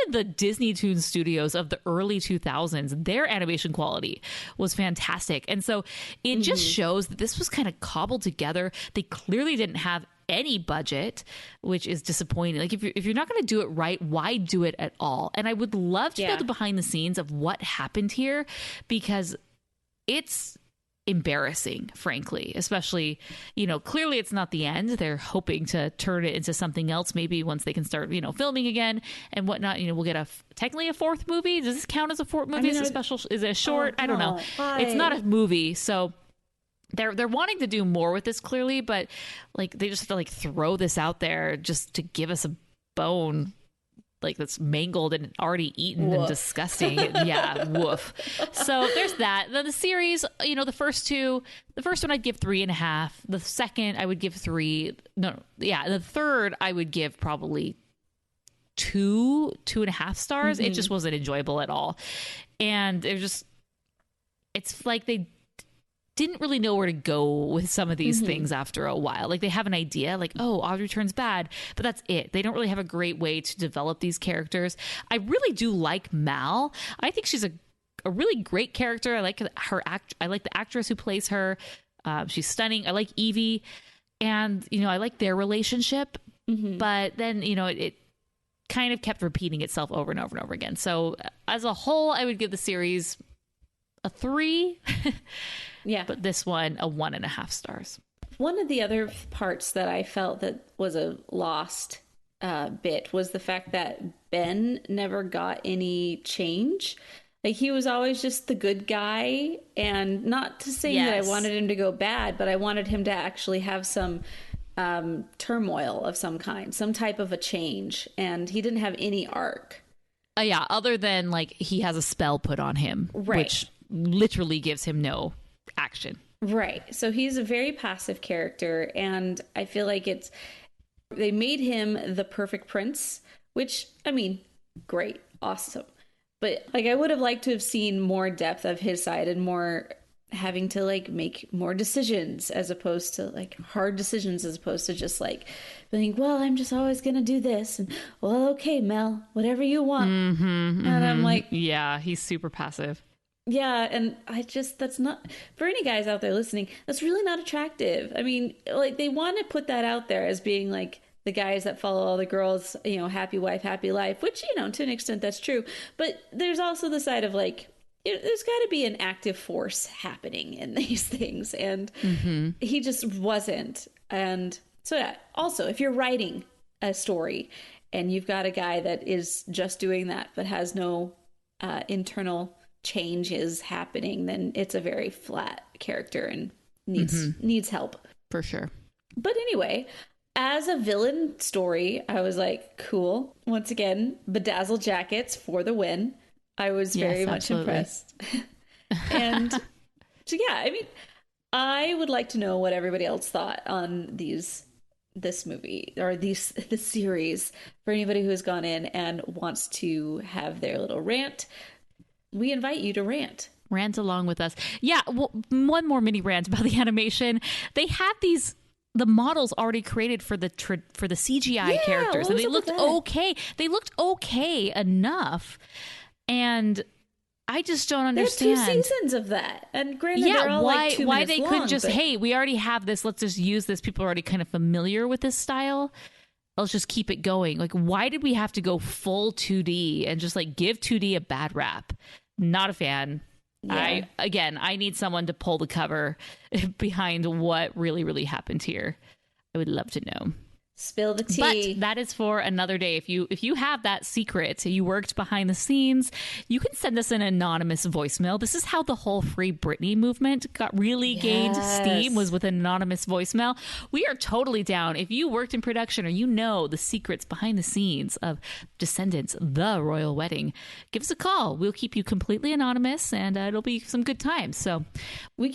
the Disney Toon studios of the early 2000s, their animation quality was fantastic. And so it just shows that this was kind of cobbled together. They clearly didn't have any budget, which is disappointing. Like if you're not going to do it right, why do it at all? And I would love to know the behind the scenes of what happened here, because it's embarrassing, frankly, especially, clearly it's not the end. They're hoping to turn it into something else, maybe once they can start, filming again and whatnot. We'll get technically a 4th movie. Does this count as a 4th movie? Is it a short? I don't know. It's not a movie. So they're wanting to do more with this clearly, but like they just have to like throw this out there just to give us a bone. like that's mangled and already eaten and disgusting. Yeah, woof. So there's that. Then the series, you know, the first one I'd give 3.5. The second I would give 3. The third I would give probably 2.5 stars. It just wasn't enjoyable at all. And it's like they didn't really know where to go with some of these things after a while. Like they have an idea, like, oh, Audrey turns bad, but that's it. They don't really have a great way to develop these characters. I really do like Mal. I think she's a really great character. I like her I like the actress who plays her. She's stunning. I like Evie, and you know, I like their relationship. But then, you know, it kind of kept repeating itself over and over and over again. So as a whole, I would give the series a 3. Yeah. But this one, a 1.5 stars. One of the other parts that I felt that was a lost bit was the fact that Ben never got any change. Like he was always just the good guy, and not to say that I wanted him to go bad, but I wanted him to actually have some turmoil of some kind, some type of a change. And he didn't have any arc. Yeah. Other than like he has a spell put on him, which literally gives him no action. Right. So he's a very passive character, and I feel like they made him the perfect prince, which, I mean, great, awesome. But like I would have liked to have seen more depth of his side and more having to like make more decisions, as opposed to like hard decisions, as opposed to just like being, well, I'm just always going to do this. And well, okay, Mel, whatever you want. And I'm like, yeah, he's super passive. Yeah, and that's not, for any guys out there listening, that's really not attractive. I mean, like, they want to put that out there as being, like, the guys that follow all the girls, you know, happy wife, happy life, which, you know, to an extent that's true. But there's also the side of, like, there's got to be an active force happening in these things, and he just wasn't. And so, yeah, also, if you're writing a story and you've got a guy that is just doing that but has no internal change is happening, then it's a very flat character and needs help for sure. But anyway, as a villain story, I was like, cool. Once again, bedazzled jackets for the win. I was very much impressed. And so yeah, I mean, I would like to know what everybody else thought on this movie or this series. For anybody who has gone in and wants to have their little rant, we invite you to rant along with us. Yeah. Well, one more mini rant about the animation. They have the models already created for the CGI characters, and they looked okay. They looked okay enough. And I just don't understand. They have 2 seasons of that. And granted, they're all like 2 minutes why they long, couldn't just, hey, we already have this. Let's just use this. People are already kind of familiar with this style. Let's just keep it going. Like, why did we have to go full 2D and just like give 2D a bad rap? Not a fan. Yeah. I need someone to pull the cover behind what really, really happened here. I would love to know. Spill the tea. But that is for another day. If you have that secret, you worked behind the scenes, you can send us an anonymous voicemail. This is how the whole Free Britney movement gained steam, was with an anonymous voicemail. We are totally down. If you worked in production or you know the secrets behind the scenes of Descendants, the royal wedding, give us a call. We'll keep you completely anonymous, and it'll be some good times. So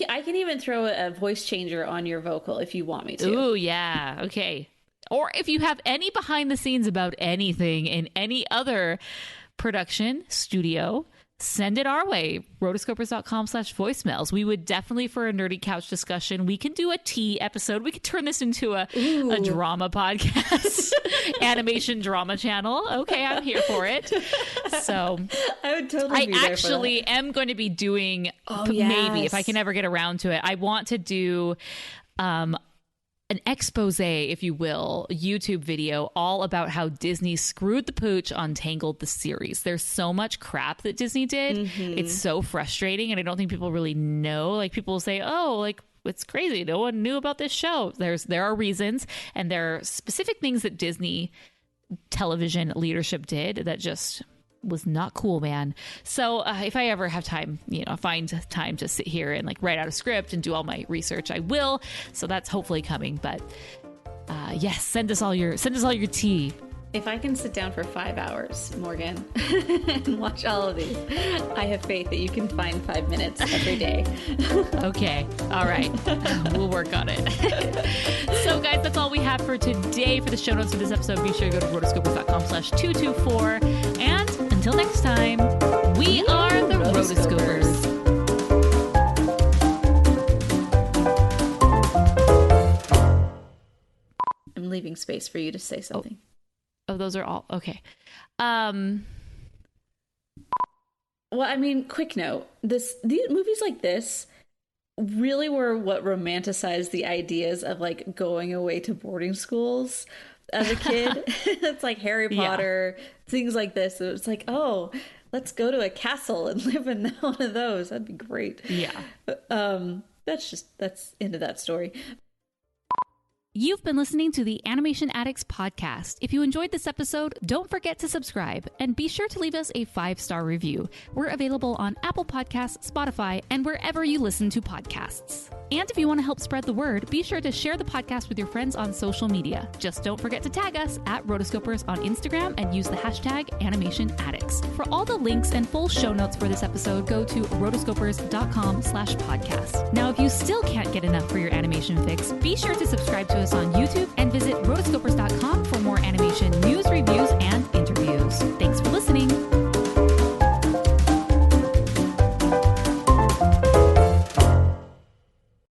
I can even throw a voice changer on your vocal if you want me to. Ooh, yeah. Okay. Or if you have any behind the scenes about anything in any other production studio, send it our way. Rotoscopers.com/voicemails. We would definitely, for a nerdy couch discussion, we can do a tea episode. We could turn this into a drama podcast, animation drama channel. Okay, I'm here for it. So I would totally be there for actually that. am going to be doing, maybe if I can ever get around to it, I want to do an expose, if you will, YouTube video all about how Disney screwed the pooch on Tangled the series. There's so much crap that Disney did. It's so frustrating, and I don't think people really know. Like, people will say, oh, like, it's crazy, no one knew about this show. There are reasons, and there are specific things that Disney television leadership did that just was not cool, man. So if I ever have time, find time to sit here and like write out a script and do all my research, I will. So that's hopefully coming. But yes, send us all your tea. If I can sit down for 5 hours, Morgan, and watch all of these, I have faith that you can find 5 minutes every day. Okay. All right. We'll work on it. So, guys, that's all we have for today. For the show notes for this episode, be sure to go to rotoscopers.com/224. And until next time, we are the Rotoscopers. I'm leaving space for you to say something. Oh, those are all okay. Well, I mean, quick note: these movies like this really were what romanticized the ideas of like going away to boarding schools as a kid. It's like Harry Potter, things like this. It was like, oh, let's go to a castle and live in one of those. That'd be great. Yeah. That's into that story. You've been listening to the Animation Addicts Podcast. If you enjoyed this episode, don't forget to subscribe and be sure to leave us a 5-star review. We're available on Apple Podcasts, Spotify, and wherever you listen to podcasts. And if you want to help spread the word, be sure to share the podcast with your friends on social media. Just don't forget to tag us at Rotoscopers on Instagram and use the hashtag Animation Addicts. For all the links and full show notes for this episode, go to rotoscopers.com/podcast. Now, if you still can't get enough for your animation fix, be sure to subscribe to us on YouTube and visit rotoscopers.com for more animation news, reviews, and